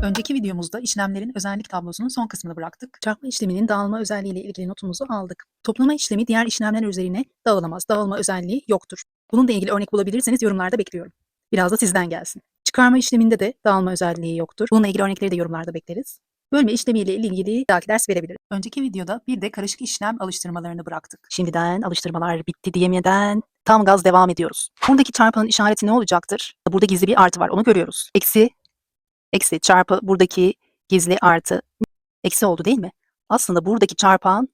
Önceki videomuzda işlemlerin özellik tablosunun son kısmını bıraktık. Çarpma işleminin dağılma özelliği ile ilgili notumuzu aldık. Toplama işlemi diğer işlemler üzerine dağılamaz. Dağılma özelliği yoktur. Bununla ilgili örnek bulabilirseniz yorumlarda bekliyorum. Biraz da sizden gelsin. Çıkarma işleminde de dağılma özelliği yoktur. Bununla ilgili örnekleri de yorumlarda bekleriz. Bölme işlemiyle ilgili bir dahaki ders verebiliriz. Önceki videoda bir de karışık işlem alıştırmalarını bıraktık. Şimdiden alıştırmalar bitti diyemeden tam gaz devam ediyoruz. Buradaki çarpanın işareti ne olacaktır? Burada gizli bir artı var, onu görüyoruz. Eksi çarpı buradaki gizli artı eksi oldu değil mi? Aslında buradaki çarpan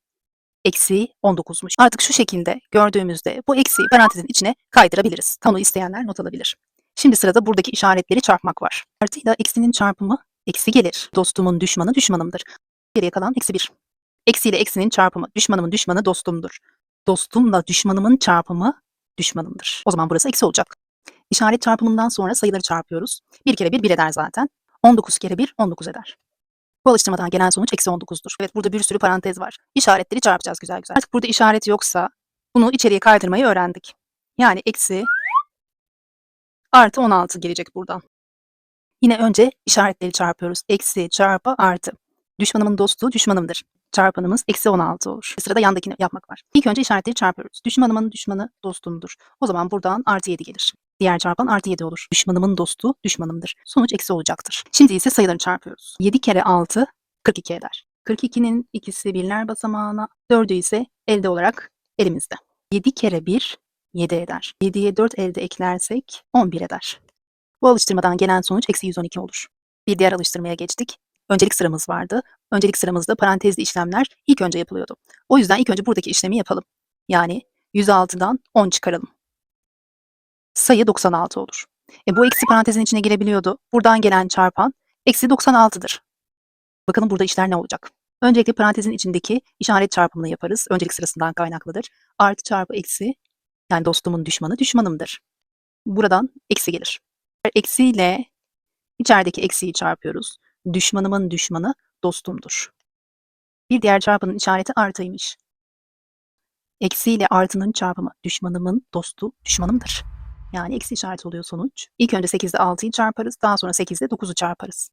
eksi 19'muş. Artık şu şekilde gördüğümüzde bu eksiyi parantezin içine kaydırabiliriz. Onu isteyenler not alabilir. Şimdi sırada buradaki işaretleri çarpmak var. Artıyla eksinin çarpımı eksi gelir. Dostumun düşmanı düşmanımdır. Geriye kalan eksi 1. Eksi ile eksinin çarpımı düşmanımın düşmanı dostumdur. Dostumla düşmanımın çarpımı düşmanımdır. O zaman burası eksi olacak. İşaret çarpımından sonra sayıları çarpıyoruz. 1 kere 1 eder zaten. 19 kere 1 19 eder. Bu alıştırmadan gelen sonuç eksi 19'dur. Evet, burada bir sürü parantez var. İşaretleri çarpacağız güzel güzel. Artık burada işaret yoksa bunu içeriye kaydırmayı öğrendik. Yani eksi artı 16 gelecek buradan. Yine önce işaretleri çarpıyoruz. Eksi çarpı artı. Düşmanımın dostu düşmanımdır. Çarpanımız eksi 16 olur. Sırada yandakini yapmak var. İlk önce işaretleri çarpıyoruz. Düşmanımın düşmanı dostumdur. O zaman buradan artı 7 gelir. Diğer çarpan artı 7 olur. Düşmanımın dostu düşmanımdır. Sonuç eksi olacaktır. Şimdi ise sayıları çarpıyoruz. 7 kere 6 42 eder. 42'nin ikisi birler basamağına, 4'ü ise elde olarak elimizde. 7 kere 1 7 eder. 7'ye 4 elde eklersek 11 eder. Bu alıştırmadan gelen sonuç eksi 112 olur. Bir diğer alıştırmaya geçtik. Öncelik sıramız vardı. Öncelik sıramızda parantezli işlemler ilk önce yapılıyordu. O yüzden ilk önce buradaki işlemi yapalım. Yani 106'dan 10 çıkaralım. Sayı 96 olur. Bu eksi parantezin içine girebiliyordu. Buradan gelen çarpan eksi 96'dır. Bakalım burada işler ne olacak? Öncelikle parantezin içindeki işaret çarpımını yaparız. Öncelik sırasından kaynaklıdır. Artı çarpı eksi, yani dostumun düşmanı düşmanımdır. Buradan eksi gelir. Eksiyle içerideki eksiyi çarpıyoruz. Düşmanımın düşmanı dostumdur. Bir diğer çarpının işareti artıymış. Eksi ile artının çarpımı düşmanımın dostu düşmanımdır. Yani eksi işareti oluyor sonuç. İlk önce 8 ile 6'yı çarparız. Daha sonra 8 ile 9'u çarparız.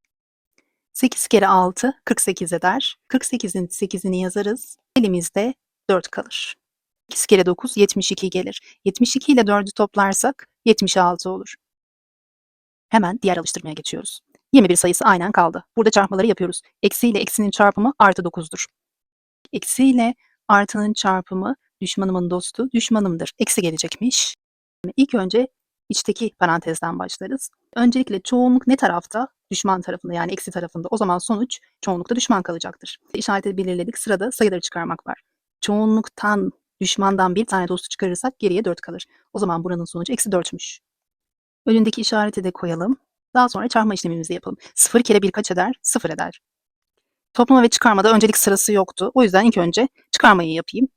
8 kere 6 48 eder. 48'in 8'ini yazarız. Elimizde 4 kalır. 8 kere 9 72 gelir. 72 ile 4'ü toplarsak 76 olur. Hemen diğer alıştırmaya geçiyoruz. 21 sayısı aynen kaldı. Burada çarpmaları yapıyoruz. Eksi ile eksinin çarpımı artı 9'dur. Eksi ile artının çarpımı düşmanımın dostu düşmanımdır. Eksi gelecekmiş. İlk önce içteki parantezden başlarız. Öncelikle çoğunluk ne tarafta? Düşman tarafında, yani eksi tarafında. O zaman sonuç çoğunlukta düşman kalacaktır. İşareti belirledik. Sırada sayıları çıkarmak var. Çoğunluktan, düşmandan bir tane dostu çıkarırsak geriye 4 kalır. O zaman buranın sonucu eksi 4'müş. Önündeki işareti de koyalım. Daha sonra çarpma işlemimizi yapalım. 0 kere 1 kaç eder? 0 eder. Toplama ve çıkarmada öncelik sırası yoktu. O yüzden ilk önce çıkarmayı yapayım.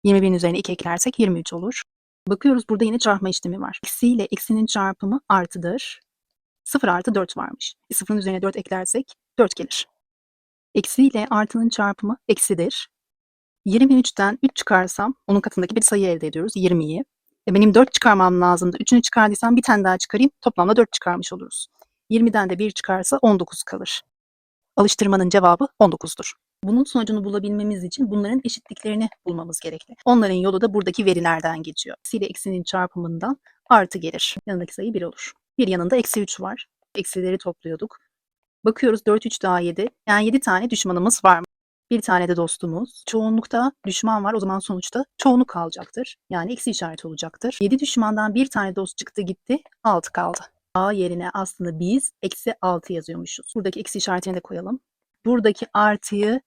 21'in üzerine 2 eklersek 23 olur. Bakıyoruz, burada yine çarpma işlemi var. Eksi ile eksinin çarpımı artıdır. 0 artı 4 varmış. 0'ın üzerine 4 eklersek 4 gelir. Eksi ile artının çarpımı eksidir. 23'ten 3 çıkarsam onun katındaki bir sayı elde ediyoruz. 20'yi. Benim 4 çıkarmam lazımdı. 3'ünü çıkardıysam bir tane daha çıkarayım. Toplamda 4 çıkarmış oluruz. 20'den de 1 çıkarsa 19 kalır. Alıştırmanın cevabı 19'dur. Bunun sonucunu bulabilmemiz için bunların eşitliklerini bulmamız gerekli. Onların yolu da buradaki verilerden geçiyor. Eksi ile eksinin çarpımından artı gelir. Yanındaki sayı 1 olur. Bir yanında eksi 3 var. Eksileri topluyorduk. Bakıyoruz 4, 3 daha 7. Yani 7 tane düşmanımız var. Bir tane de dostumuz. Çoğunlukta düşman var. O zaman sonuçta çoğunluk kalacaktır. Yani eksi işareti olacaktır. 7 düşmandan bir tane dost çıktı gitti. 6 kaldı. A yerine aslında biz eksi 6 yazıyormuşuz. Buradaki eksi işaretini de koyalım. Buradaki artıyı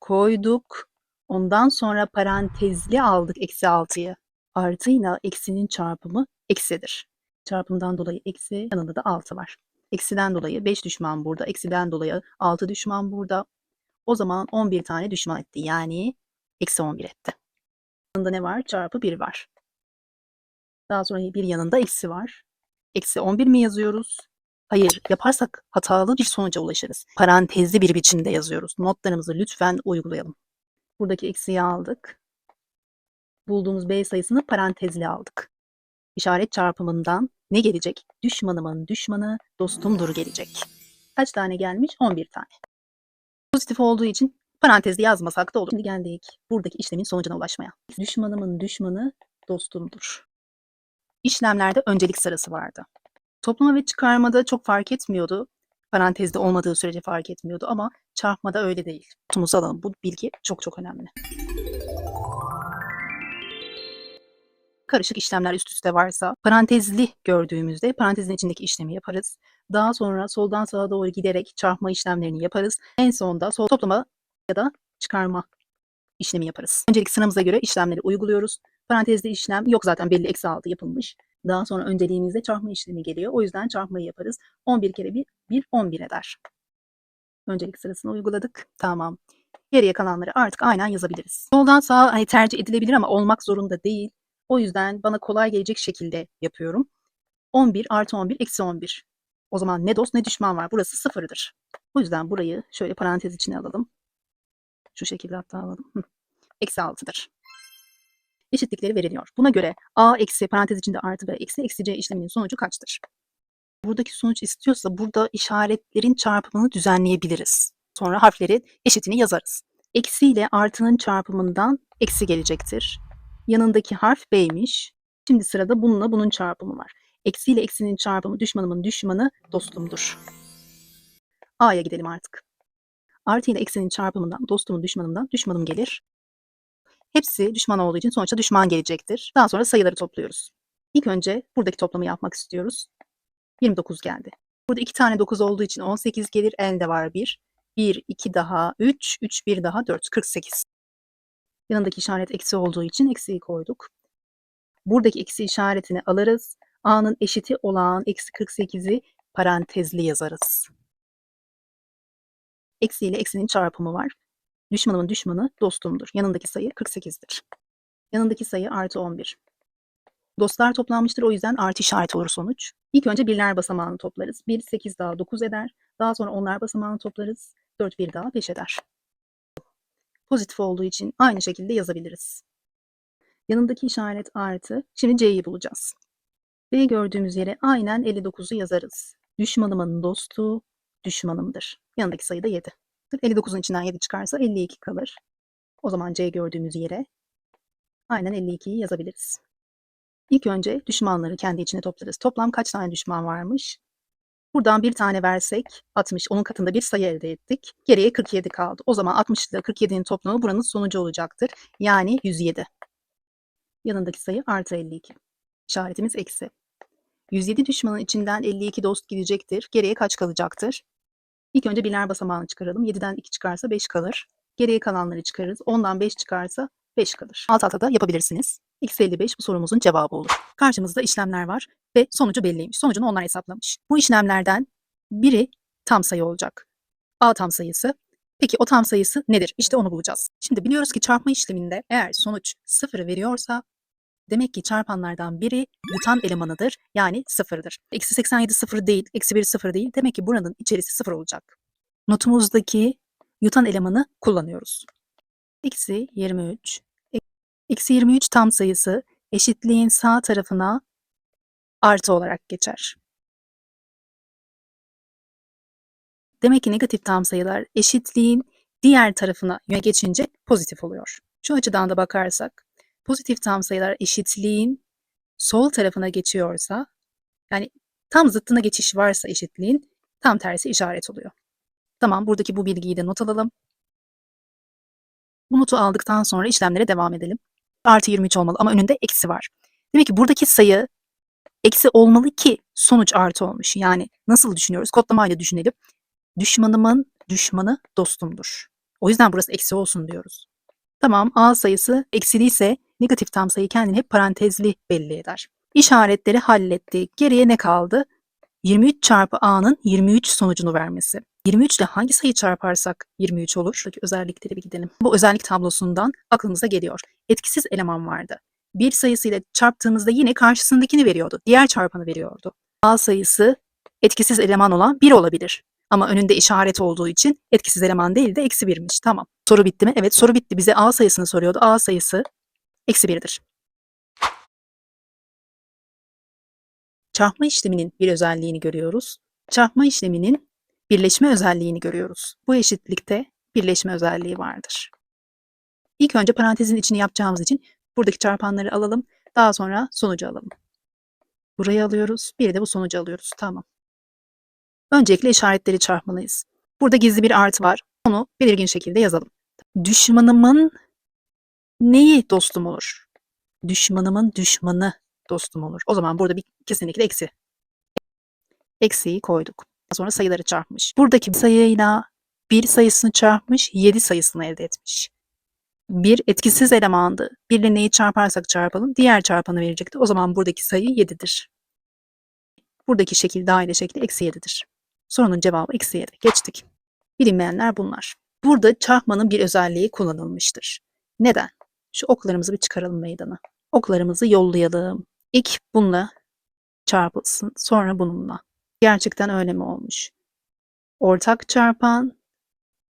koyduk. Ondan sonra parantezli aldık eksi 6'yı. Artıyla eksinin çarpımı eksidir. Çarpımdan dolayı eksi, yanında da 6 var. Eksiden dolayı 5 düşman burada. Eksiden dolayı 6 düşman burada. O zaman 11 tane düşman etti. Yani eksi 11 etti. Yanında ne var? Çarpı 1 var. Daha sonra bir yanında eksi var. Eksi 11 mi yazıyoruz? Hayır, yaparsak hatalı bir sonuca ulaşırız. Parantezli bir biçimde yazıyoruz. Notlarımızı lütfen uygulayalım. Buradaki eksiyi aldık. Bulduğumuz B sayısını parantezli aldık. İşaret çarpımından ne gelecek? Düşmanımın düşmanı dostumdur gelecek. Kaç tane gelmiş? 11 tane. Pozitif olduğu için parantezde yazmasak da olur. Şimdi geldik buradaki işlemin sonucuna ulaşmaya. Düşmanımın düşmanı dostumdur. İşlemlerde öncelik sırası vardı. Toplama ve çıkarmada çok fark etmiyordu. Parantezde olmadığı sürece fark etmiyordu ama çarpmada öyle değil. Notumuzu alalım. Bu bilgi çok çok önemli. Karışık işlemler üst üste varsa parantezli gördüğümüzde parantezin içindeki işlemi yaparız. Daha sonra soldan sağa doğru giderek çarpma işlemlerini yaparız. En sonunda sol toplama ya da çıkarma işlemi yaparız. Öncelik sıramıza göre işlemleri uyguluyoruz. Parantezli işlem yok zaten belli eksi 6 yapılmış. Daha sonra önceliğimizde çarpma işlemi geliyor. O yüzden çarpmayı yaparız. 11 kere 1 11 eder. Öncelik sırasını uyguladık. Tamam. Geriye kalanları artık aynen yazabiliriz. Soldan sağa hani tercih edilebilir ama olmak zorunda değil. O yüzden bana kolay gelecek şekilde yapıyorum. 11 artı 11 eksi 11. O zaman ne dost ne düşman var. Burası sıfırdır. O yüzden burayı şöyle parantez içine alalım. Şu şekilde hatta alalım. Eksi 6'dır. Eşitlikleri veriliyor. Buna göre a eksi parantez içinde artı b eksi eksi c işleminin sonucu kaçtır? Buradaki sonuç istiyorsa burada işaretlerin çarpımını düzenleyebiliriz. Sonra harflerin eşitini yazarız. Eksi ile artının çarpımından eksi gelecektir. Yanındaki harf b'ymiş. Şimdi sırada bununla bunun çarpımı var. Eksi ile eksinin çarpımı düşmanımın düşmanı dostumdur. A'ya gidelim artık. Artı ile eksinin çarpımından dostumun düşmanından düşmanım gelir. Hepsi düşman olduğu için sonuçta düşman gelecektir. Daha sonra sayıları topluyoruz. İlk önce buradaki toplamı yapmak istiyoruz. 29 geldi. Burada 2 tane 9 olduğu için 18 gelir. Elde var 1. 1, 2 daha 3, 3, 1 daha 4. 48. Yanındaki işaret eksi olduğu için eksiyi koyduk. Buradaki eksi işaretini alırız. A'nın eşiti olan eksi 48'i parantezli yazarız. Eksi ile eksinin çarpımı var. Düşmanımın düşmanı dostumdur. Yanındaki sayı 48'dir. Yanındaki sayı artı 11. Dostlar toplanmıştır. O yüzden artı işareti olur sonuç. İlk önce birler basamağını toplarız. 1, 8 daha 9 eder. Daha sonra onlar basamağını toplarız. 4, 1 daha 5 eder. Pozitif olduğu için aynı şekilde yazabiliriz. Yanındaki işaret artı. Şimdi C'yi bulacağız. B gördüğümüz yere aynen 59'u yazarız. Düşmanımın dostu düşmanımdır. Yanındaki sayı da 7. 59'un içinden 7 çıkarsa 52 kalır. O zaman C gördüğümüz yere aynen 52'yi yazabiliriz. İlk önce düşmanları kendi içine toplarız. Toplam kaç tane düşman varmış? Buradan bir tane versek 60, onun katında bir sayı elde ettik. Geriye 47 kaldı. O zaman 60 ile 47'nin toplamı buranın sonucu olacaktır. Yani 107. Yanındaki sayı artı 52. İşaretimiz eksi. 107 düşmanın içinden 52 dost gidecektir. Geriye kaç kalacaktır? İlk önce birler basamağını çıkaralım. 7'den 2 çıkarsa 5 kalır. Geriye kalanları çıkarırız. 10'dan 5 çıkarsa 5 kalır. Alt alta da yapabilirsiniz. X 55 bu sorumuzun cevabı olur. Karşımızda işlemler var ve sonucu belliymiş. Sonucunu onlar hesaplamış. Bu işlemlerden biri tam sayı olacak. A tam sayısı. Peki o tam sayısı nedir? İşte onu bulacağız. Şimdi biliyoruz ki çarpma işleminde eğer sonuç 0'ı veriyorsa demek ki çarpanlardan biri yutan elemanıdır. Yani 0'dır. Eksi 87 0 değil, eksi 1 0 değil. Demek ki buranın içerisi 0 olacak. Notumuzdaki yutan elemanı kullanıyoruz. Eksi 23. Eksi 23 tam sayısı eşitliğin sağ tarafına artı olarak geçer. Demek ki negatif tam sayılar eşitliğin diğer tarafına yöne geçince pozitif oluyor. Şu açıdan da bakarsak pozitif tam sayılar eşitliğin sol tarafına geçiyorsa yani tam zıttına geçiş varsa eşitliğin tam tersi işaret oluyor. Tamam, buradaki bu bilgiyi de not alalım. Bu notu aldıktan sonra işlemlere devam edelim. Artı 23 olmalı ama önünde eksi var. Demek ki buradaki sayı eksi olmalı ki sonuç artı olmuş. Yani nasıl düşünüyoruz? Kodlamayla düşünelim. Düşmanımın düşmanı dostumdur. O yüzden burası eksi olsun diyoruz. Tamam, A sayısı eksiliyse negatif tam sayı kendini hep parantezli belli eder. İşaretleri hallettik. Geriye ne kaldı? 23 çarpı A'nın 23 sonucunu vermesi. 23 ile hangi sayı çarparsak 23 olur? Şuradaki özellikleri bir gidelim. Bu özellik tablosundan aklımıza geliyor. Etkisiz eleman vardı. Bir sayısıyla çarptığımızda yine karşısındakini veriyordu. Diğer çarpanı veriyordu. A sayısı etkisiz eleman olan 1 olabilir. Ama önünde işaret olduğu için etkisiz eleman değil de eksi 1'miş. Tamam. Soru bitti mi? Evet, soru bitti. Bize A sayısını soruyordu. A sayısı eksi 1'dir. Çarpma işleminin bir özelliğini görüyoruz. Çarpma işleminin birleşme özelliğini görüyoruz. Bu eşitlikte birleşme özelliği vardır. İlk önce parantezin içini yapacağımız için buradaki çarpanları alalım. Daha sonra sonucu alalım. Burayı alıyoruz. Bir de bu sonucu alıyoruz. Tamam. Öncelikle işaretleri çarpmalıyız. Burada gizli bir artı var. Onu belirgin şekilde yazalım. Düşmanımın neyi dostum olur? Düşmanımın düşmanı dostum olur. O zaman burada bir kesinlikle eksi. Eksiyi koyduk. Sonra sayıları çarpmış. Buradaki sayıyla 1 sayısını çarpmış, 7 sayısını elde etmiş. Bir etkisiz elemandı. Birle neyi çarparsak çarpalım diğer çarpanı verecekti. O zaman buradaki sayı 7'dir. Buradaki şekil daire şekli eksi 7'dir. Sorunun cevabı eksi 7. Geçtik. Bilinmeyenler bunlar. Burada çarpmanın bir özelliği kullanılmıştır. Neden? Şu oklarımızı bir çıkaralım meydana. Oklarımızı yollayalım. İlk bununla çarpılsın, sonra bununla. Gerçekten öyle mi olmuş? Ortak çarpan,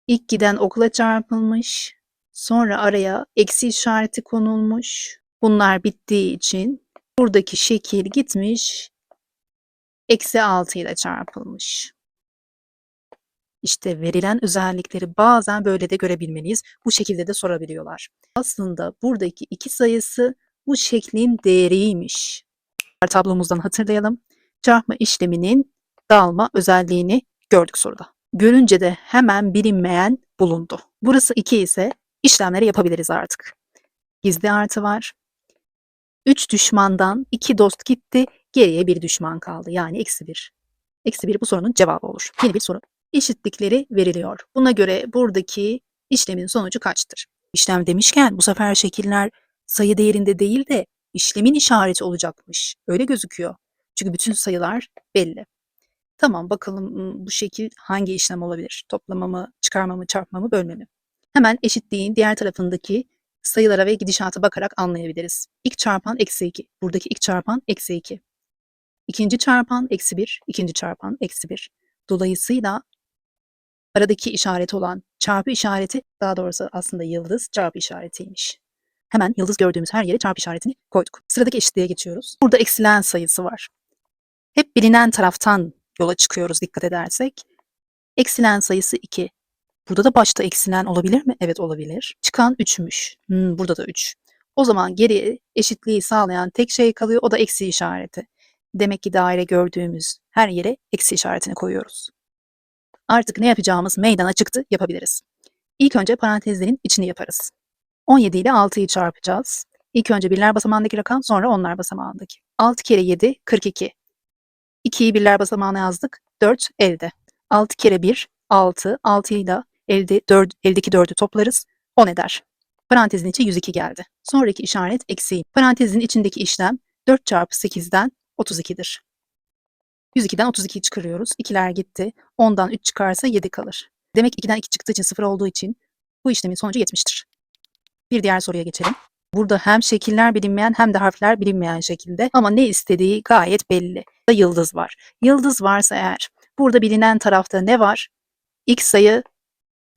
ilk giden okla çarpılmış, sonra araya eksi işareti konulmuş. Bunlar bittiği için buradaki şekil gitmiş, eksi 6 ile çarpılmış. İşte verilen özellikleri bazen böyle de görebilmeliyiz. Bu şekilde de sorabiliyorlar. Aslında buradaki iki sayısı bu şeklin değeriymiş. Tablomuzdan hatırlayalım. Çarpma işleminin dağılma özelliğini gördük soruda. Görünce de hemen bilinmeyen bulundu. Burası 2 ise işlemleri yapabiliriz artık. Gizli artı var. 3 düşmandan 2 dost gitti. Geriye bir düşman kaldı. Yani eksi 1. Eksi 1 bu sorunun cevabı olur. Yeni bir soru. Eşitlikleri veriliyor. Buna göre buradaki işlemin sonucu kaçtır? İşlem demişken bu sefer şekiller sayı değerinde değil de işlemin işareti olacakmış. Öyle gözüküyor. Çünkü bütün sayılar belli. Tamam bakalım bu şekil hangi işlem olabilir? Toplama mı, çıkarma mı, çarpma mı, bölme mi? Hemen eşitliğin diğer tarafındaki sayılara ve gidişata bakarak anlayabiliriz. İlk çarpan eksi 2. Buradaki ilk çarpan eksi 2. İkinci çarpan eksi 1. İkinci çarpan eksi 1. Dolayısıyla aradaki işaret olan çarpı işareti, daha doğrusu aslında yıldız çarpı işaretiymiş. Hemen yıldız gördüğümüz her yere çarpı işaretini koyduk. Sıradaki eşitliğe geçiyoruz. Burada eksilen sayısı var. Hep bilinen taraftan yola çıkıyoruz dikkat edersek. Eksilen sayısı 2. Burada da başta eksilen olabilir mi? Evet olabilir. Çıkan 3'müş. Burada da 3. O zaman geriye eşitliği sağlayan tek şey kalıyor. O da eksi işareti. Demek ki daire gördüğümüz her yere eksi işaretini koyuyoruz. Artık ne yapacağımız meydana çıktı, yapabiliriz. İlk önce parantezlerin içini yaparız. 17 ile 6'yı çarpacağız. İlk önce birler basamağındaki rakam, sonra onlar basamağındaki. 6 kere 7, 42. 2'yi birler basamağına yazdık. 4 elde. 6 kere 1, 6. 6 ile eldeki 4'ü toplarız. 10 eder. Parantezin içi 102 geldi. Sonraki işaret eksi. Parantezin içindeki işlem 4 çarpı 8'den 32'dir. 102'den 32'yi çıkarıyoruz. 2'ler gitti. 10'dan 3 çıkarsa 7 kalır. Demek ki 2'den 2 çıktığı için 0 olduğu için bu işlemin sonucu 70'tir. Bir diğer soruya geçelim. Burada hem şekiller bilinmeyen hem de harfler bilinmeyen şekilde ama ne istediği gayet belli. Yıldız var. Yıldız varsa eğer burada bilinen tarafta ne var? İlk sayı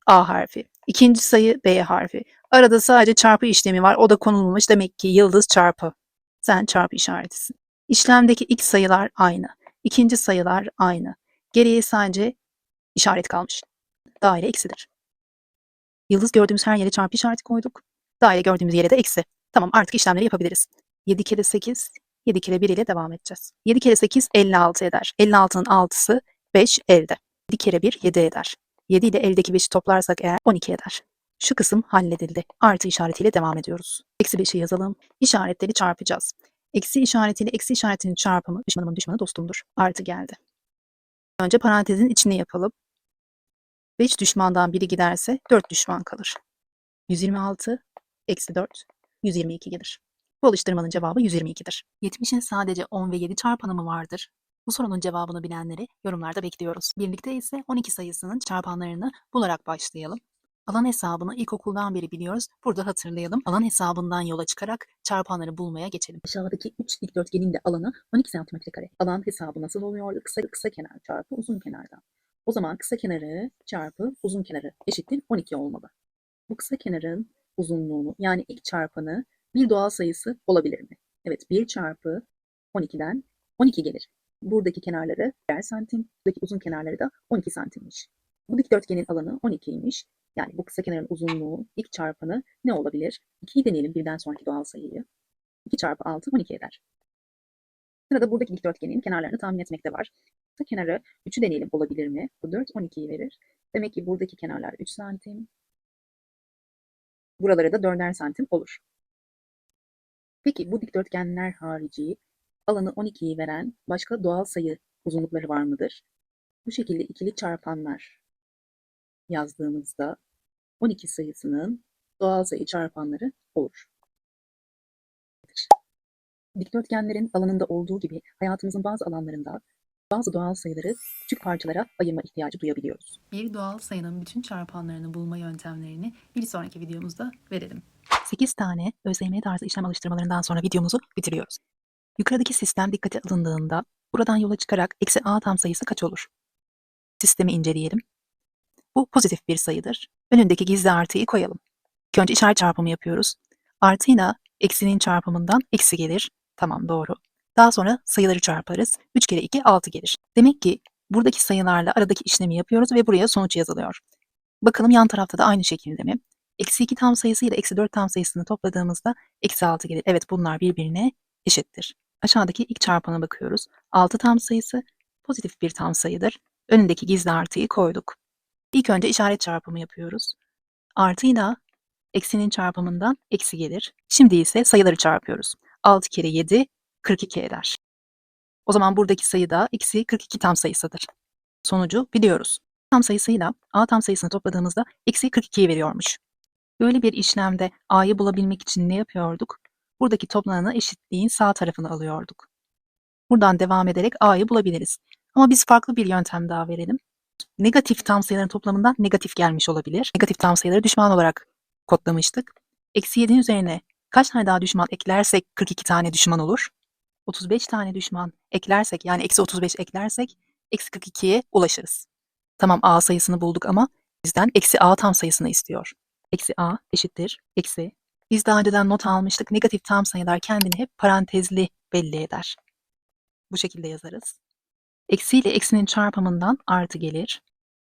A harfi. İkinci sayı B harfi. Arada sadece çarpı işlemi var. O da konulmuş. Demek ki yıldız çarpı. Sen çarpı işaretisin. İşlemdeki ilk sayılar aynı. İkinci sayılar aynı. Geriye sadece işaret kalmış. Daire eksidir. Yıldız gördüğümüz her yere çarpı işareti koyduk. Daire gördüğümüz yere de eksi. Tamam artık işlemleri yapabiliriz. 7 kere 8, 7 kere 1 ile devam edeceğiz. 7 kere 8 56 eder. 56'nın 6'sı 5 elde. 7 kere 1 7 eder. 7 ile eldeki 5'i toplarsak eğer 12 eder. Şu kısım halledildi. Artı işaretiyle devam ediyoruz. Eksi 5'i yazalım. İşaretleri çarpacağız. Eksi işaretiyle eksi işaretinin çarpımı düşmanımın düşmanı dostumdur. Artı geldi. Önce parantezin içine yapalım. 5 düşmandan biri giderse 4 düşman kalır. 126 eksi 4 122 gelir. Bu alıştırmanın cevabı 122'dir. 70'in sadece 10 ve 7 çarpanı mı vardır? Bu sorunun cevabını bilenleri yorumlarda bekliyoruz. Birlikte ise 12 sayısının çarpanlarını bularak başlayalım. Alan hesabını ilkokuldan beri biliyoruz. Burada hatırlayalım. Alan hesabından yola çıkarak çarpanları bulmaya geçelim. Aşağıdaki 3 dikdörtgenin de alanı 12 cm². Alan hesabı nasıl oluyor? Kısa kenar çarpı uzun kenardan. O zaman kısa kenarı çarpı uzun kenarı eşittir 12 olmalı. Bu kısa kenarın uzunluğunu yani ilk çarpanı bir doğal sayısı olabilir mi? Evet 1 çarpı 12'den 12 gelir. Buradaki kenarları birer santim, buradaki uzun kenarları da 12 santimmiş. Bu dikdörtgenin alanı 12'ymiş. Yani bu kısa kenarın uzunluğu, ilk çarpanı ne olabilir? 2'yi deneyelim birden sonraki doğal sayıyı. 2 çarpı 6 12 eder. Sırada buradaki dikdörtgenin kenarlarını tahmin etmekte var. Kısa kenarı 3'ü deneyelim olabilir mi? Bu 4 12'yi verir. Demek ki buradaki kenarlar 3 santim. Buraları da 4'er santim olur. Peki bu dikdörtgenler harici alanı 12'yi veren başka doğal sayı uzunlukları var mıdır? Bu şekilde ikili çarpanlar yazdığımızda 12 sayısının doğal sayı çarpanları olur. Dikdörtgenlerin alanında olduğu gibi hayatımızın bazı alanlarında bazı doğal sayıları küçük parçalara ayırma ihtiyacı duyabiliyoruz. Bir doğal sayının bütün çarpanlarını bulma yöntemlerini bir sonraki videomuzda verelim. 8 tane ÖSYM tarzı işlem alıştırmalarından sonra videomuzu bitiriyoruz. Yukarıdaki sistem dikkate alındığında buradan yola çıkarak eksi a tam sayısı kaç olur? Sistemi inceleyelim. Bu pozitif bir sayıdır. Önündeki gizli artıyı koyalım. İlk önce işaret çarpımı yapıyoruz. Artıyla eksinin çarpımından eksi gelir. Tamam, doğru. Daha sonra sayıları çarparız. 3 kere 2 6 gelir. Demek ki buradaki sayılarla aradaki işlemi yapıyoruz ve buraya sonuç yazılıyor. Bakalım yan tarafta da aynı şekilde mi? Eksi 2 tam sayısı ile eksi 4 tam sayısını topladığımızda eksi 6 gelir. Evet, bunlar birbirine eşittir. Aşağıdaki ilk çarpana bakıyoruz. 6 tam sayısı pozitif bir tam sayıdır. Önündeki gizli artıyı koyduk. İlk önce işaret çarpımı yapıyoruz. Artıyla eksinin çarpımından eksi gelir. Şimdi ise sayıları çarpıyoruz. 6 kere 7 42 eder. O zaman buradaki sayı da eksi 42 tam sayısıdır. Sonucu biliyoruz. Tam sayısıyla a tam sayısını topladığımızda eksi 42'yi veriyormuş. Böyle bir işlemde a'yı bulabilmek için ne yapıyorduk? Buradaki toplamını eşitliğin sağ tarafını alıyorduk. Buradan devam ederek a'yı bulabiliriz. Ama biz farklı bir yöntem daha verelim. Negatif tam sayıların toplamından negatif gelmiş olabilir. Negatif tam sayıları düşman olarak kodlamıştık. Eksi 7'nin üzerine kaç tane daha düşman eklersek 42 tane düşman olur? 35 tane düşman eklersek, yani eksi 35 eklersek eksi 42'ye ulaşırız. Tamam, a sayısını bulduk ama bizden eksi a tam sayısını istiyor. Eksi a eşittir eksi. Biz daha önceden not almıştık. Negatif tam sayılar kendini hep parantezli belli eder. Bu şekilde yazarız. Eksi ile eksinin çarpımından artı gelir.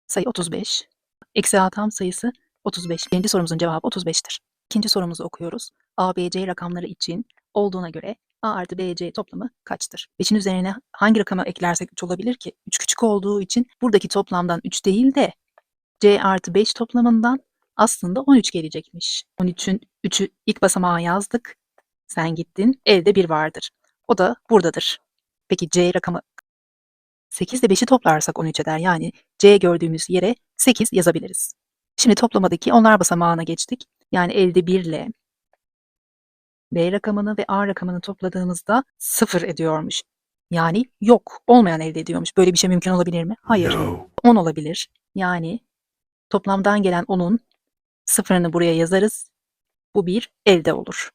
Sayı 35. Eksi a tam sayısı 35. Birinci sorumuzun cevabı 35'tir. İkinci sorumuzu okuyoruz. A, B, C rakamları için olduğuna göre A artı B, C toplamı kaçtır? 5'in üzerine hangi rakamı eklersek 3 olabilir ki? 3 küçük olduğu için buradaki toplamdan 3 değil de C artı 5 toplamından aslında 13 gelecekmiş. 13'ün 3'ü ilk basamağa yazdık. Sen gittin. Elde 1 vardır. O da buradadır. Peki C rakamı 8 ile 5'i toplarsak 13 eder. Yani C gördüğümüz yere 8 yazabiliriz. Şimdi toplamadaki onlar basamağına geçtik. Yani elde 1 ile B rakamını ve A rakamını topladığımızda 0 ediyormuş. Yani yok, olmayan elde ediyormuş. Böyle bir şey mümkün olabilir mi? Hayır. No. 10 olabilir. Yani toplamdan gelen 10'un sıfırını buraya yazarız. Bu bir elde olur.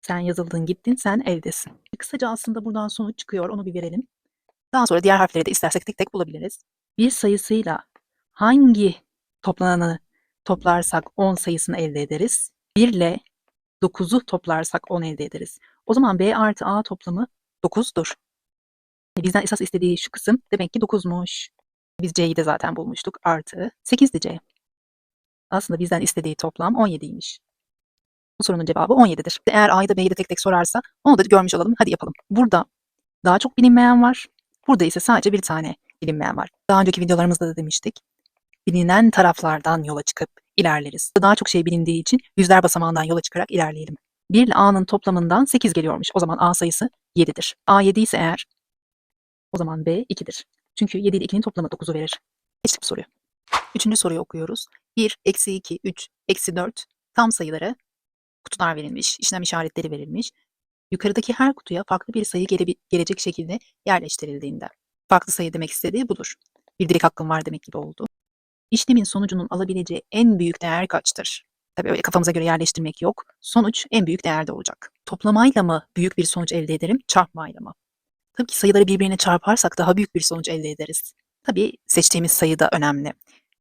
Sen yazıldın gittin, sen eldesin. Kısaca aslında buradan sonuç çıkıyor, onu bir verelim. Daha sonra diğer harfleri de istersek tek tek bulabiliriz. Bir sayısıyla hangi toplananı toplarsak 10 sayısını elde ederiz? 1 ile 9'u toplarsak 10 elde ederiz. O zaman B artı A toplamı 9'dur. Bizden esas istediği şu kısım demek ki 9'muş. Biz C'yi de zaten bulmuştuk. Artı 8'di C. Aslında bizden istediği toplam 17'ymiş. Bu sorunun cevabı 17'dir. Eğer A'yı da B'yi de tek tek sorarsa onu da görmüş olalım. Hadi yapalım. Burada daha çok bilinmeyen var. Burada ise sadece bir tane bilinmeyen var. Daha önceki videolarımızda da demiştik. Bilinen taraflardan yola çıkıp ilerleriz. Daha çok şey bilindiği için yüzler basamağından yola çıkarak ilerleyelim. 1 ile A'nın toplamından 8 geliyormuş. O zaman A sayısı 7'dir. A 7 ise eğer o zaman B 2'dir. Çünkü 7 ile 2'nin toplamı 9'u verir. Geçtik bu soruyu. Üçüncü soruyu okuyoruz. 1, eksi 2, 3, eksi 4 tam sayıları kutular verilmiş, işlem işaretleri verilmiş. Yukarıdaki her kutuya farklı bir sayı gelecek şekilde yerleştirildiğinde. Farklı sayı demek istediği budur. Bir direk hakkım var demek gibi oldu. İşlemin sonucunun alabileceği en büyük değer kaçtır? Tabii öyle kafamıza göre yerleştirmek yok. Sonuç en büyük değerde olacak. Toplamayla mı büyük bir sonuç elde ederim, çarpmayla mı? Tabii ki sayıları birbirine çarparsak daha büyük bir sonuç elde ederiz. Tabii seçtiğimiz sayı da önemli.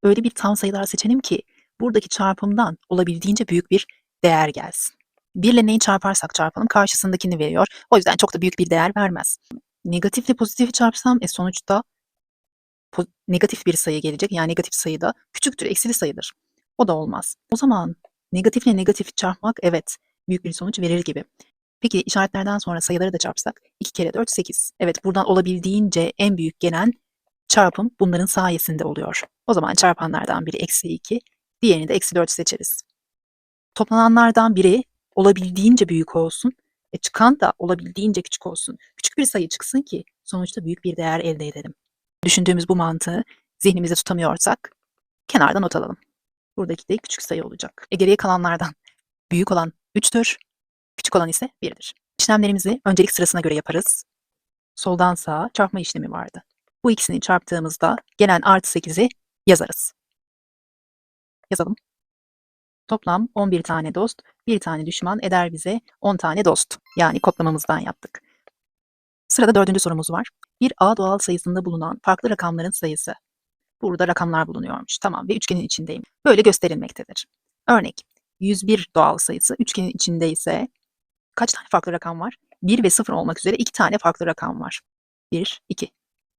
Öyle bir tam sayılar seçelim ki buradaki çarpımdan olabildiğince büyük bir değer gelsin. 1 ile neyi çarparsak çarpalım karşısındakini veriyor. O yüzden çok da büyük bir değer vermez. Negatifle pozitifi çarpsam sonuçta negatif bir sayı gelecek. Yani negatif sayı da küçüktür, eksili sayıdır. O da olmaz. O zaman negatifle negatifi çarpmak evet büyük bir sonuç verir gibi. Peki işaretlerden sonra sayıları da çarpsak 2 kere 4 8. Evet buradan olabildiğince en büyük gelen çarpım bunların sayesinde oluyor. O zaman çarpanlardan biri eksi 2, diğerini de eksi 4 seçeriz. Toplananlardan biri olabildiğince büyük olsun ve çıkan da olabildiğince küçük olsun. Küçük bir sayı çıksın ki sonuçta büyük bir değer elde edelim. Düşündüğümüz bu mantığı zihnimizde tutamıyorsak kenarda not alalım. Buradaki de küçük sayı olacak. Geriye kalanlardan büyük olan 3'tür, küçük olan ise 1'dir. İşlemlerimizi öncelik sırasına göre yaparız. Soldan sağa çarpma işlemi vardı. Bu ikisini çarptığımızda gelen artı 8'i yazarız. Yazalım. Toplam 11 tane dost, 1 tane düşman eder bize 10 tane dost. Yani kodlamamızdan yaptık. Sırada 4. sorumuz var. Bir A doğal sayısında bulunan farklı rakamların sayısı. Burada rakamlar bulunuyormuş. Tamam ve üçgenin içindeyim. Böyle gösterilmektedir. Örnek 101 doğal sayısı üçgenin içinde ise kaç tane farklı rakam var? 1 ve 0 olmak üzere 2 tane farklı rakam var. 1, 2.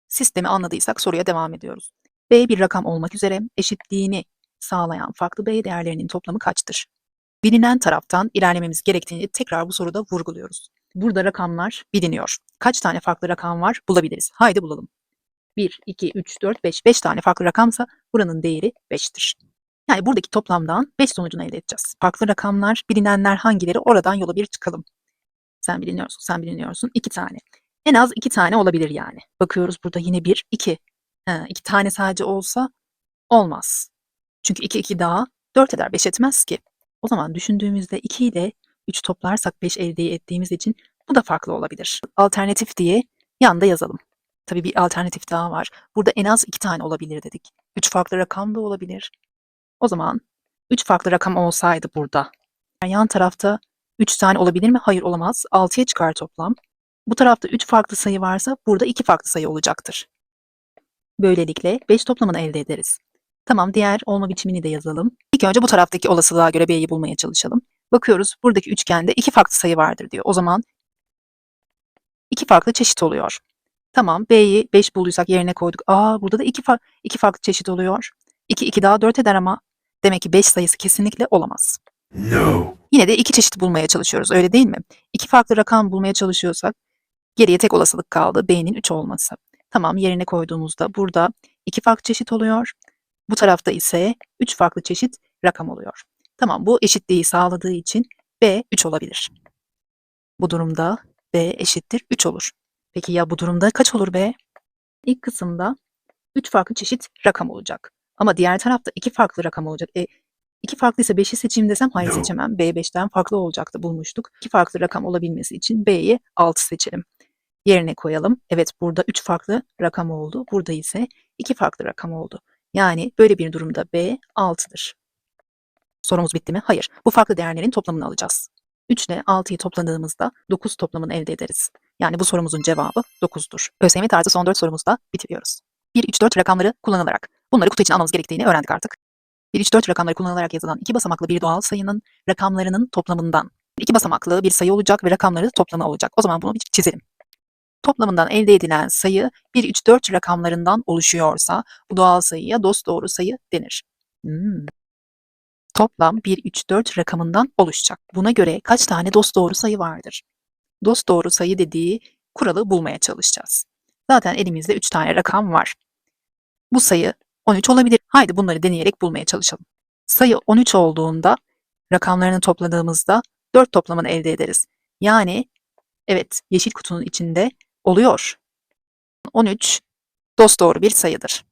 Sistemi anladıysak soruya devam ediyoruz. B bir rakam olmak üzere eşitliğini sağlayan farklı B değerlerinin toplamı kaçtır? Bilinen taraftan ilerlememiz gerektiğini tekrar bu soruda vurguluyoruz. Burada rakamlar biliniyor. Kaç tane farklı rakam var bulabiliriz. Haydi bulalım. 1, 2, 3, 4, 5. 5 tane farklı rakamsa buranın değeri 5'tir. Yani buradaki toplamdan 5 sonucunu elde edeceğiz. Farklı rakamlar, bilinenler hangileri? Oradan yola bir çıkalım. Sen biliniyorsun, sen biliniyorsun. 2 tane. En az 2 tane olabilir yani. Bakıyoruz burada yine 1, 2. 2 tane sadece olsa olmaz. Çünkü 2, 2 daha 4 eder, 5 etmez ki. O zaman düşündüğümüzde 2 ile 3 toplarsak 5 elde ettiğimiz için bu da farklı olabilir. Alternatif diye yanda yazalım. Tabii bir alternatif daha var. Burada en az 2 tane olabilir dedik. 3 farklı rakam da olabilir. O zaman 3 farklı rakam olsaydı burada. Yan tarafta 3 tane olabilir mi? Hayır olamaz. 6'ya çıkar toplam. Bu tarafta 3 farklı sayı varsa burada 2 farklı sayı olacaktır. Böylelikle 5 toplamını elde ederiz. Tamam diğer olma biçimini de yazalım. İlk önce bu taraftaki olasılığa göre B'yi bulmaya çalışalım. Bakıyoruz buradaki üçgende 2 farklı sayı vardır diyor. O zaman 2 farklı çeşit oluyor. Tamam B'yi 5 bulduysak yerine koyduk. Burada da 2 farklı çeşit oluyor. 2 2 daha 4 eder ama demek ki 5 sayısı kesinlikle olamaz. No. Yine de 2 çeşit bulmaya çalışıyoruz öyle değil mi? 2 farklı rakam bulmaya çalışıyorsak geriye tek olasılık kaldı B'nin 3 olması. Tamam yerine koyduğumuzda burada 2 farklı çeşit oluyor. Bu tarafta ise 3 farklı çeşit rakam oluyor. Tamam bu eşitliği sağladığı için B 3 olabilir. Bu durumda B eşittir 3 olur. Peki ya bu durumda kaç olur B? İlk kısımda 3 farklı çeşit rakam olacak. Ama diğer tarafta 2 farklı rakam olacak. 2 farklıysa 5'i seçeyim desem hayır seçemem. B 5'ten farklı olacaktı bulmuştuk. 2 farklı rakam olabilmesi için B'yi 6 seçelim. Yerine koyalım. Evet burada 3 farklı rakam oldu. Burada ise 2 farklı rakam oldu. Yani böyle bir durumda B 6'dır. Sorumuz bitti mi? Hayır. Bu farklı değerlerin toplamını alacağız. 3 ile 6'yı topladığımızda 9 toplamını elde ederiz. Yani bu sorumuzun cevabı 9'dur. ÖSYM tarzı son 4 sorumuzda bitiriyoruz. 1, 3, 4 rakamları kullanılarak bunları kutu için almamız gerektiğini öğrendik artık. 1, 3, 4 rakamları kullanılarak yazılan 2 basamaklı bir doğal sayının rakamlarının toplamından 2 basamaklı bir sayı olacak ve rakamları toplamı olacak. O zaman bunu bir çizelim. Toplamından elde edilen sayı 1, 3, 4 rakamlarından oluşuyorsa bu doğal sayıya dosdoğru sayı denir. Toplam 1, 3, 4 rakamından oluşacak. Buna göre kaç tane dosdoğru sayı vardır? Dosdoğru sayı dediği kuralı bulmaya çalışacağız. Zaten elimizde 3 tane rakam var. Bu sayı 13 olabilir. Haydi bunları deneyerek bulmaya çalışalım. Sayı 13 olduğunda rakamlarını topladığımızda 4 toplamını elde ederiz. Yani evet yeşil kutunun içinde oluyor. 13 dosdoğru bir sayıdır.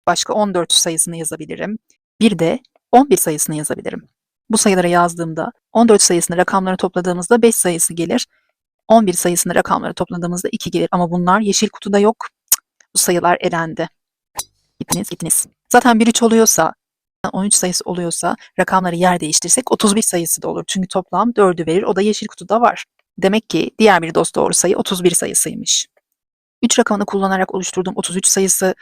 Başka 14 sayısını yazabilirim. Bir de 11 sayısını yazabilirim. Bu sayıları yazdığımda 14 sayısını rakamları topladığımızda 5 sayısı gelir. 11 sayısını rakamları topladığımızda 2 gelir. Ama bunlar yeşil kutuda yok. Bu sayılar elendi. Gittiniz. Zaten 1-3 oluyorsa, 13 sayısı oluyorsa rakamları yer değiştirsek 31 sayısı da olur. Çünkü toplam 4'ü verir. O da yeşil kutuda var. Demek ki diğer bir dosdoğru sayı 31 sayısıymış. 3 rakamını kullanarak oluşturduğum 33 sayısı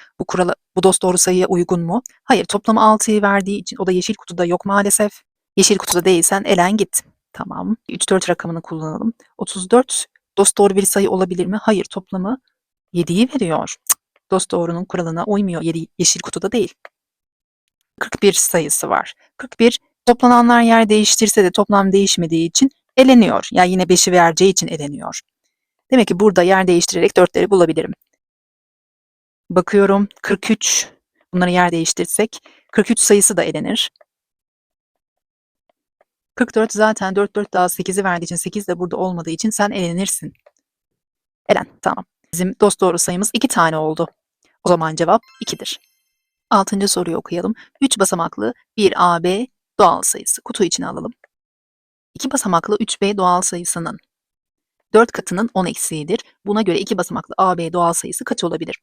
bu dosdoğru sayıya uygun mu? Hayır, toplamı 6'yı verdiği için o da yeşil kutuda yok maalesef. Yeşil kutuda değilsen elen git. Tamam. 3-4 rakamını kullanalım. 34 Dosdoğru bir sayı olabilir mi? Hayır, toplamı 7'yi veriyor. Dosdoğru'nun kuralına uymuyor. 7 yeşil kutuda değil. 41 sayısı var. 41 toplananlar yer değiştirse de toplam değişmediği için eleniyor. Yani yine 5'i vereceği için eleniyor. Demek ki burada yer değiştirerek 4'leri bulabilirim. Bakıyorum 43. Bunları yer değiştirsek 43 sayısı da elenir. 44 zaten 4 daha 8'i verdiği için 8 de burada olmadığı için sen elenirsin. Elen, tamam. Bizim dosdoğru sayımız 2 tane oldu. O zaman cevap 2'dir. 6. soruyu okuyalım. 3 basamaklı bir AB doğal sayısı. Kutu içine alalım. 2 basamaklı 3B doğal sayısının 4 katının 10 eksiğidir. Buna göre 2 basamaklı AB doğal sayısı kaç olabilir?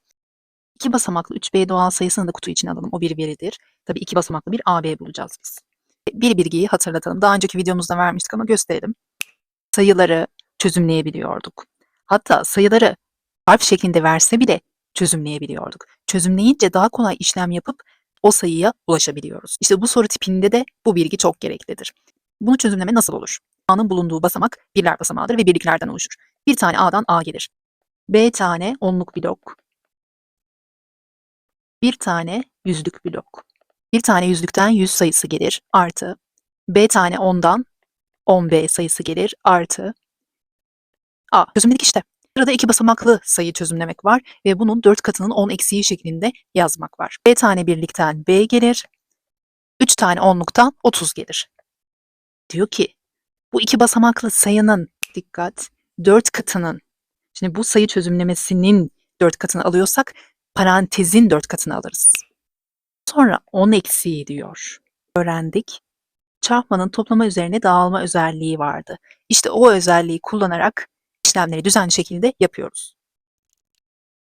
2 basamaklı 3B doğal sayısını da kutu içine alalım. O bir veridir. Tabii 2 basamaklı bir AB bulacağız biz. Bir bilgiyi hatırlatalım. Daha önceki videomuzda vermiştik ama gösterelim. Sayıları çözümleyebiliyorduk. Hatta sayıları harf şeklinde verse bile çözümleyebiliyorduk. Çözümleyince daha kolay işlem yapıp o sayıya ulaşabiliyoruz. İşte bu soru tipinde de bu bilgi çok gereklidir. Bunu çözümleme nasıl olur? A'nın bulunduğu basamak birler basamağıdır ve birliklerden oluşur. Bir tane A'dan A gelir. B tane onluk blok. Bir tane yüzlük blok. Bir tane yüzlükten 100 sayısı gelir artı B tane 10'dan 10B sayısı gelir artı A. Çözümledik işte. Sırada 2 basamaklı sayı çözümlemek var ve bunun 4 katının 10 eksiği şeklinde yazmak var. B tane birlikten B gelir. 3 tane onluktan 30 gelir. Diyor ki bu 2 basamaklı sayının dikkat 4 katının, şimdi bu sayı çözümlemesinin 4 katını alıyorsak parantezin 4 katını alırız. Sonra 10 eksiği diyor. Öğrendik. Çarpmanın toplama üzerine dağılma özelliği vardı. İşte o özelliği kullanarak işlemleri düzenli şekilde yapıyoruz.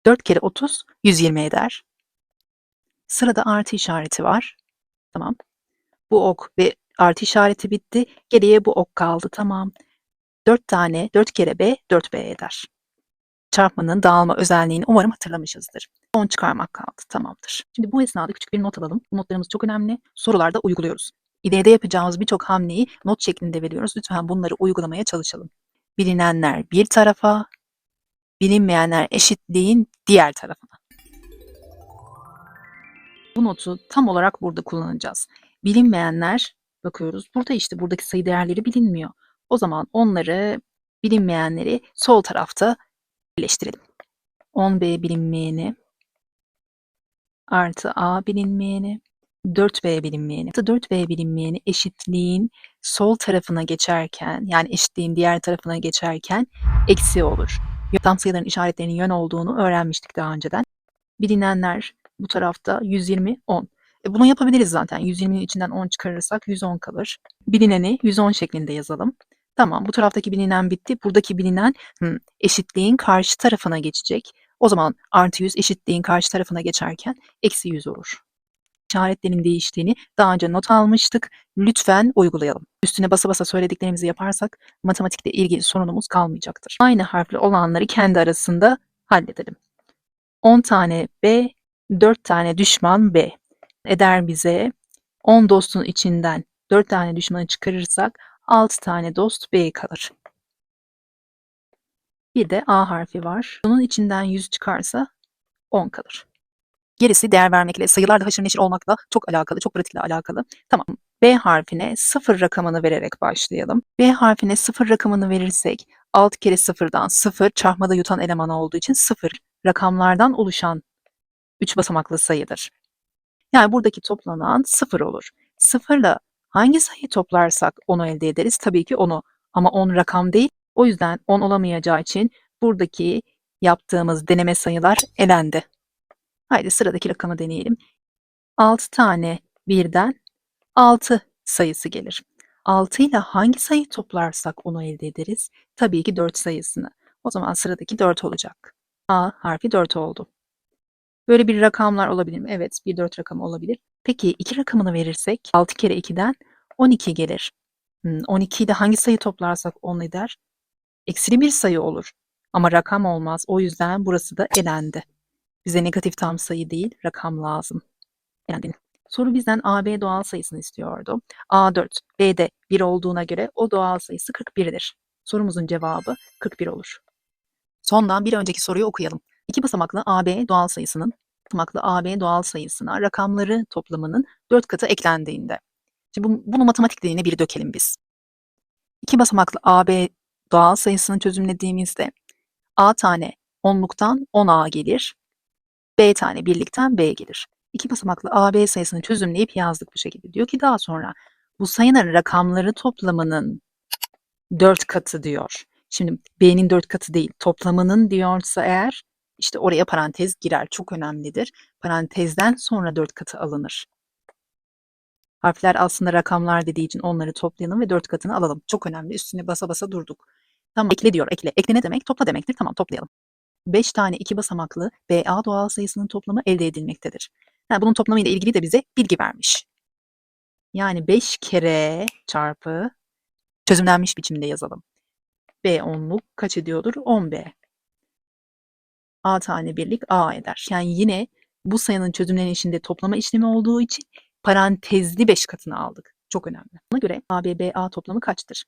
4 kere 30 120 eder. Sırada artı işareti var. Tamam. Bu ok ve artı işareti bitti. Geriye bu ok kaldı. Tamam. 4 tane 4 kere B 4B eder. Çarpmanın dağılma özelliğini umarım hatırlamışızdır. 10 çıkarmak kaldı. Tamamdır. Şimdi bu esnada küçük bir not alalım. Bu notlarımız çok önemli. Sorularda uyguluyoruz. İleride yapacağımız birçok hamleyi not şeklinde veriyoruz. Lütfen bunları uygulamaya çalışalım. Bilinenler bir tarafa, bilinmeyenler eşitliğin diğer tarafına. Bu notu tam olarak burada kullanacağız. Bilinmeyenler, bakıyoruz. Burada işte buradaki sayı değerleri bilinmiyor. O zaman onları, bilinmeyenleri sol tarafta birleştirelim. 10B bilinmeyeni artı A bilinmeyeni 4B bilinmeyeni. 4B bilinmeyeni eşitliğin sol tarafına geçerken, yani eşitliğin diğer tarafına geçerken eksi olur. Tam sayıların işaretlerinin yön olduğunu öğrenmiştik daha önceden. Bilinenler bu tarafta 120, 10. Bunu yapabiliriz zaten. 120'nin içinden 10 çıkarırsak 110 kalır. Bilineni 110 şeklinde yazalım. Tamam, bu taraftaki bilinen bitti. Buradaki bilinen eşitliğin karşı tarafına geçecek. O zaman artı 100 eşitliğin karşı tarafına geçerken eksi 100 olur. İşaretlerin değiştiğini daha önce not almıştık. Lütfen uygulayalım. Üstüne basa basa söylediklerimizi yaparsak matematikle ilgili sorunumuz kalmayacaktır. Aynı harfli olanları kendi arasında halledelim. 10 tane B, 4 tane düşman B eder bize 10 dostun içinden 4 tane düşmanı çıkarırsak 6 tane dost B kalır. Bir de A harfi var. Bunun içinden 100 çıkarsa 10 kalır. Gerisi değer vermekle, sayılarla haşır neşir olmakla çok alakalı, çok pratikle alakalı. Tamam. B harfine 0 rakamını vererek başlayalım. B harfine 0 rakamını verirsek 6 kere 0'dan 0 çarpmada yutan eleman olduğu için 0 rakamlardan oluşan 3 basamaklı sayıdır. Yani buradaki toplanan 0 olur. 0 ile hangi sayıyı toplarsak onu elde ederiz? Tabii ki onu. Ama 10 rakam değil. O yüzden 10 olamayacağı için buradaki yaptığımız deneme sayılar elendi. Haydi sıradaki rakamı deneyelim. 6 tane birden 6 sayısı gelir. 6 ile hangi sayıyı toplarsak onu elde ederiz? Tabii ki 4 sayısını. O zaman sıradaki 4 olacak. A harfi 4 oldu. Böyle bir rakamlar olabilir mi? Evet, bir 4 rakamı olabilir. Peki 2 rakamını verirsek 6 kere 2'den 12 gelir. 12'yi de hangi sayı toplarsak 10 eder? Eksili bir sayı olur. Ama rakam olmaz. O yüzden burası da elendi. Bize negatif tam sayı değil, rakam lazım. Elendi. Soru bizden AB doğal sayısını istiyordu. A 4, B'de 1 olduğuna göre o doğal sayısı 41'dir. Sorumuzun cevabı 41 olur. Sondan bir önceki soruyu okuyalım. 2 basamaklı AB doğal sayısının doğal sayısına rakamları toplamının 4 katı eklendiğinde. Şimdi bunu matematik diline bir dökelim biz. 2 basamaklı AB doğal sayısını çözümlediğimizde A tane onluktan 10A gelir, B tane birlikten B gelir. 2 basamaklı AB sayısını çözümleyip yazdık bu şekilde. Diyor ki daha sonra bu sayının rakamları toplamının 4 katı diyor. Şimdi B'nin 4 katı değil, toplamının diyorsa eğer işte oraya parantez girer. Çok önemlidir. Parantezden sonra 4 katı alınır. Harfler aslında rakamlar dediği için onları toplayalım ve 4 katını alalım. Çok önemli. Üstüne basa basa durduk. Tamam, ekle diyor, ekle. Ekle ne demek? Topla demektir. Tamam, toplayalım. 5 tane 2 basamaklı BA doğal sayısının toplamı elde edilmektedir. Bunun toplamı ile ilgili de bize bilgi vermiş. Yani 5 kere çarpı çözümlenmiş biçimde yazalım. B onluk kaç ediyordur? 10B. A tane birlik A eder. Yani yine bu sayının çözümlenişinde toplama işlemi olduğu için parantezli 5 katını aldık. Çok önemli. Buna göre AB, BA toplamı kaçtır?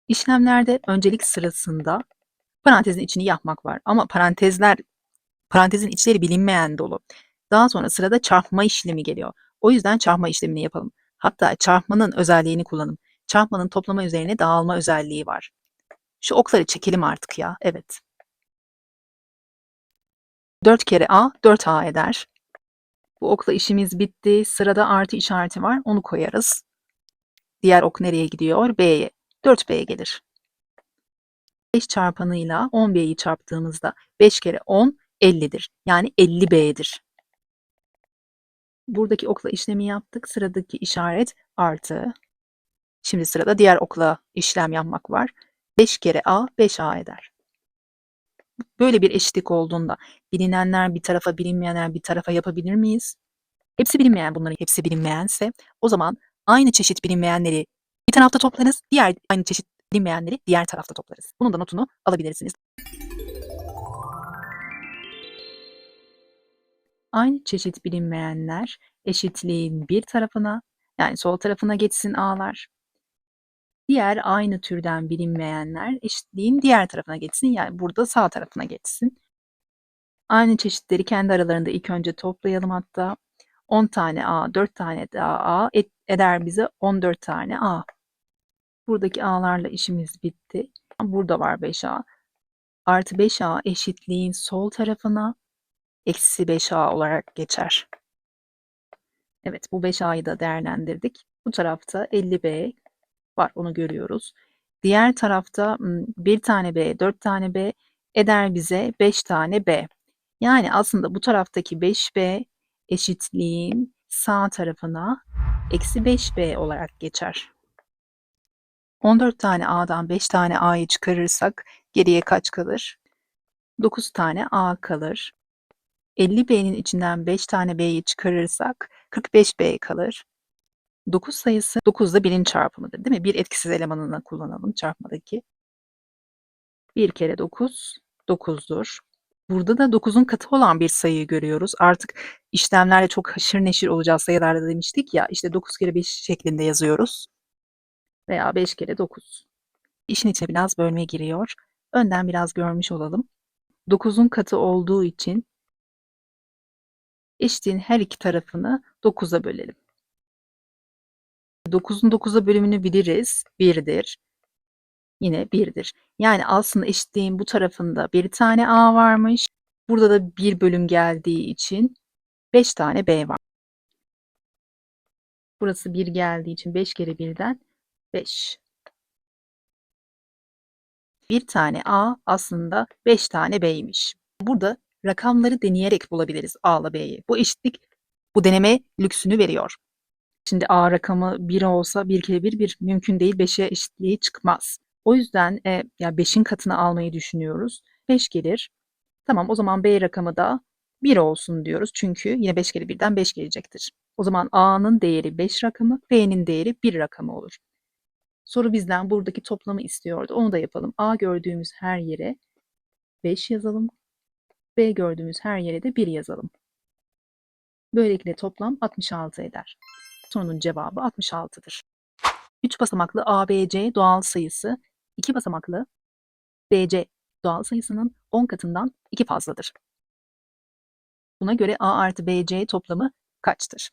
İşlemlerde öncelik sırasında parantezin içini yapmak var. Ama parantezin içleri bilinmeyen dolu. Daha sonra sırada çarpma işlemi geliyor. O yüzden çarpma işlemini yapalım. Hatta çarpmanın özelliğini kullanalım. Çarpmanın toplama üzerine dağılma özelliği var. Şu okları çekelim artık ya. Evet. 4 kere A 4A eder. Bu okla işimiz bitti. Sırada artı işareti var. Onu koyarız. Diğer ok nereye gidiyor? B'ye. 4B gelir. 5 çarpanıyla 10B'yi çarptığımızda 5 kere 10 50'dir. Yani 50B'dir. Buradaki okla işlemi yaptık. Sıradaki işaret artı. Şimdi sırada diğer okla işlem yapmak var. 5 kere A 5A eder. Böyle bir eşitlik olduğunda bilinenler bir tarafa, bilinmeyenler bir tarafa yapabilir miyiz? Hepsi bilinmeyen, bunların hepsi bilinmeyense o zaman aynı çeşit bilinmeyenleri bir tarafta toplarız, aynı çeşit bilinmeyenleri diğer tarafta toplarız. Bunun da notunu alabilirsiniz. Aynı çeşit bilinmeyenler eşitliğin bir tarafına, yani sol tarafına geçsin A'lar. Diğer aynı türden bilinmeyenler eşitliğin diğer tarafına geçsin, yani burada sağ tarafına geçsin. Aynı çeşitleri kendi aralarında ilk önce toplayalım hatta. 10 tane A, 4 tane daha A eder bize 14 tane A. Buradaki A'larla işimiz bitti. Burada var 5A. Artı 5A eşitliğin sol tarafına eksi 5A olarak geçer. Evet, bu 5A'yı da değerlendirdik. Bu tarafta 50B var, onu görüyoruz. Diğer tarafta 1 tane B, 4 tane B eder bize 5 tane B. Yani aslında bu taraftaki 5B eşitliğin sağ tarafına eksi 5B olarak geçer. 14 tane A'dan 5 tane A'yı çıkarırsak geriye kaç kalır? 9 tane A kalır. 50B'nin içinden 5 tane B'yi çıkarırsak 45B kalır. 9 sayısı 9 da 1'in çarpımıdır, değil mi? Bir etkisiz elemanını kullanalım çarpmadaki. 1 kere 9, 9'dur. Burada da 9'un katı olan bir sayıyı görüyoruz. Artık işlemlerle çok haşır neşir olacağız sayılarda demiştik ya. İşte 9 kere 5 şeklinde yazıyoruz. Veya 5 kere 9. İşin içine biraz bölme giriyor. Önden biraz görmüş olalım. 9'un katı olduğu için eşitliğin her iki tarafını 9'a bölelim. 9'un 9'a bölümünü biliriz. 1'dir. Yine 1'dir. Yani aslında eşitliğin bu tarafında bir tane A varmış. Burada da bir bölüm geldiği için 5 tane B var. Burası 1 geldiği için 5 kere 1'den 5. Bir tane A aslında 5 tane B'ymiş. Burada rakamları deneyerek bulabiliriz A ile B'yi. Bu eşitlik bu deneme lüksünü veriyor. Şimdi A rakamı 1 olsa 1 kere 1 mümkün değil. 5'e eşitliği çıkmaz. O yüzden ya 5'in katını almayı düşünüyoruz. 5 gelir. Tamam, o zaman B rakamı da 1 olsun diyoruz. Çünkü yine 5 kere 1'den 5 gelecektir. O zaman A'nın değeri 5 rakamı, B'nin değeri 1 rakamı olur. Soru bizden buradaki toplamı istiyordu. Onu da yapalım. A gördüğümüz her yere 5 yazalım. B gördüğümüz her yere de 1 yazalım. Böylelikle toplam 66 eder. Sorunun cevabı 66'dır. 3 basamaklı ABC doğal sayısı 2 basamaklı BC Doğal sayısının 10 katından 2 fazladır. Buna göre A artı BC toplamı kaçtır?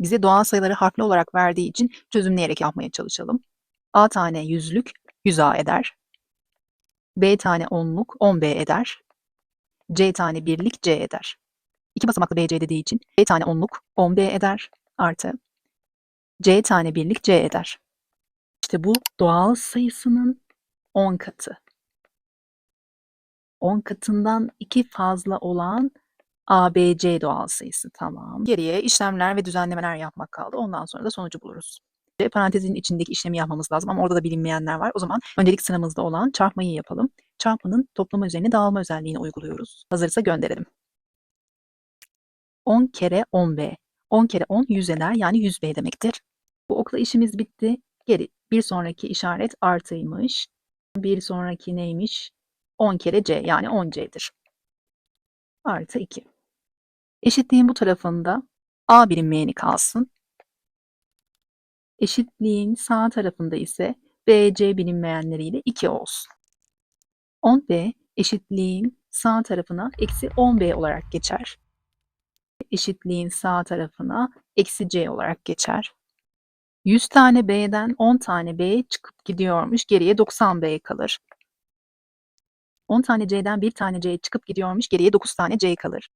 Bize doğal sayıları harfli olarak verdiği için çözümleyerek yapmaya çalışalım. A tane yüzlük 100A eder. B tane onluk 10B eder. C tane birlik C eder. 2 basamaklı BC dediği için B tane onluk 10B eder. Artı C tane birlik C eder. İşte bu doğal sayısının 10 katı. 10 katından 2 fazla olan ABC doğal sayısı. Tamam. Geriye işlemler ve düzenlemeler yapmak kaldı. Ondan sonra da sonucu buluruz. Parantezin içindeki işlemi yapmamız lazım ama orada da bilinmeyenler var. O zaman öncelik sıramızda olan çarpmayı yapalım. Çarpmanın toplama üzerine dağılma özelliğini uyguluyoruz. Hazırsa gönderelim. 10 kere 10B. 10 kere 10 100 eder, yani 100B demektir. Bu okla işimiz bitti. Geri bir sonraki işaret artıymış. Bir sonraki neymiş? 10 kere C, yani 10C'dir. Artı 2. Eşitliğin bu tarafında A bilinmeyeni kalsın. Eşitliğin sağ tarafında ise BC bilinmeyenleriyle 2 olsun. 10B eşitliğin sağ tarafına eksi 10B olarak geçer. Eşitliğin sağ tarafına eksi C olarak geçer. 100 tane B'den 10 tane B çıkıp gidiyormuş. Geriye 90 B kalır. 10 tane C'den 1 tane C çıkıp gidiyormuş. Geriye 9 tane C kalır.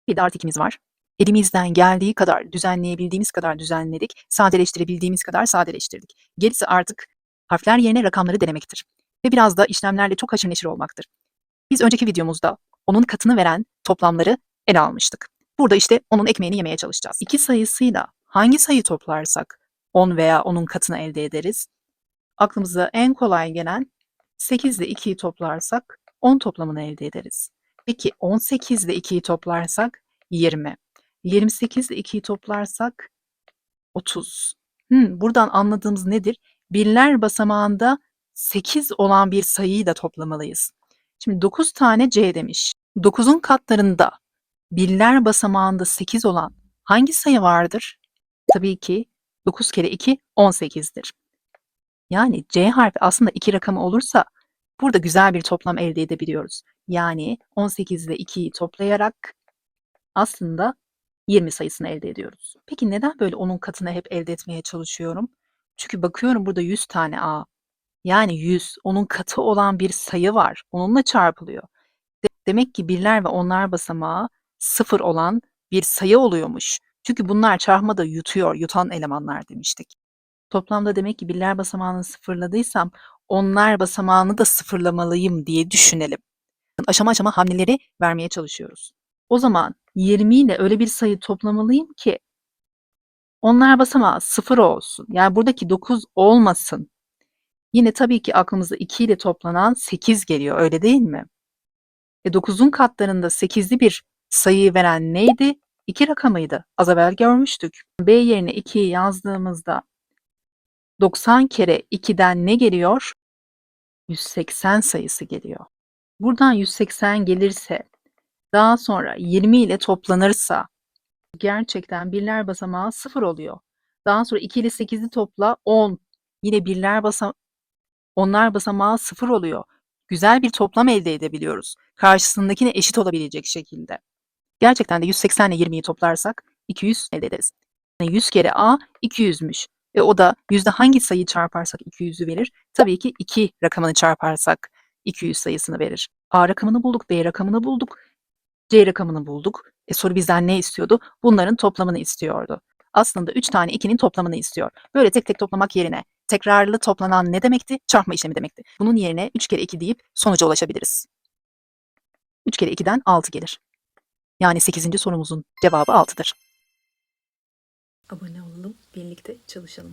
Bir de artı 2'miz var. Elimizden geldiği kadar, düzenleyebildiğimiz kadar düzenledik. Sadeleştirebildiğimiz kadar sadeleştirdik. Gerisi artık harfler yerine rakamları denemektir. Ve biraz da işlemlerle çok haşır neşir olmaktır. Biz önceki videomuzda onun katını veren toplamları ele almıştık. Burada işte onun ekmeğini yemeye çalışacağız. İki sayısıyla hangi sayı toplarsak 10 veya onun katını elde ederiz? Aklımıza en kolay gelen 8 ile 2'yi toplarsak 10 toplamını elde ederiz. Peki 18 ile 2'yi toplarsak 20. 28 ile 2'yi toplarsak 30. Buradan anladığımız nedir? Birler basamağında 8 olan bir sayıyı da toplamalıyız. Şimdi 9 tane C demiş. 9'un katlarında birler basamağında 8 olan hangi sayı vardır? Tabii ki 9 kere 2 18'dir. Yani C harfi aslında 2 rakamı olursa burada güzel bir toplam elde edebiliyoruz. Yani 18 ile 2'yi toplayarak aslında 20 sayısını elde ediyoruz. Peki neden böyle onun katını hep elde etmeye çalışıyorum? Çünkü bakıyorum burada 100 tane A. Yani 100 onun katı olan bir sayı var. Onunla çarpılıyor. Demek ki birler ve onlar basamağı 0 olan bir sayı oluyormuş. Çünkü bunlar çarpmada yutuyor, yutan elemanlar demiştik. Toplamda demek ki birler basamağını sıfırladıysam onlar basamağını da sıfırlamalıyım diye düşünelim. Aşama aşama hamleleri vermeye çalışıyoruz. O zaman 20 ile öyle bir sayı toplamalıyım ki onlar basamağı 0 olsun. Yani buradaki 9 olmasın. Yine tabii ki aklımıza 2 ile toplanan 8 geliyor, öyle değil mi? 9'un katlarında 8'li bir sayıyı veren neydi? 2 rakamıydı. Az evvel görmüştük. B yerine 2'yi yazdığımızda 90 kere 2'den ne geliyor? 180 sayısı geliyor. Buradan 180 gelirse, daha sonra 20 ile toplanırsa gerçekten birler basamağı 0 oluyor. Daha sonra 2 ile 8'i topla 10. Yine onlar basamağı 0 oluyor. Güzel bir toplam elde edebiliyoruz. Karşısındakine eşit olabilecek şekilde. Gerçekten de 180 ile 20'yi toplarsak 200 elde ederiz. Yani 100 kere A 200'müş. Ve o da yüzde hangi sayıyı çarparsak 200'ü verir? Tabii ki 2 rakamını çarparsak 200 sayısını verir. A rakamını bulduk, B rakamını bulduk, C rakamını bulduk. Soru bizden ne istiyordu? Bunların toplamını istiyordu. Aslında 3 tane 2'nin toplamını istiyor. Böyle tek tek toplamak yerine tekrarlı toplanan ne demekti? Çarpma işlemi demekti. Bunun yerine 3 kere 2 deyip sonuca ulaşabiliriz. 3 kere 2'den 6 gelir. Yani 8. sorumuzun cevabı 6'dır. Abone olalım, birlikte çalışalım.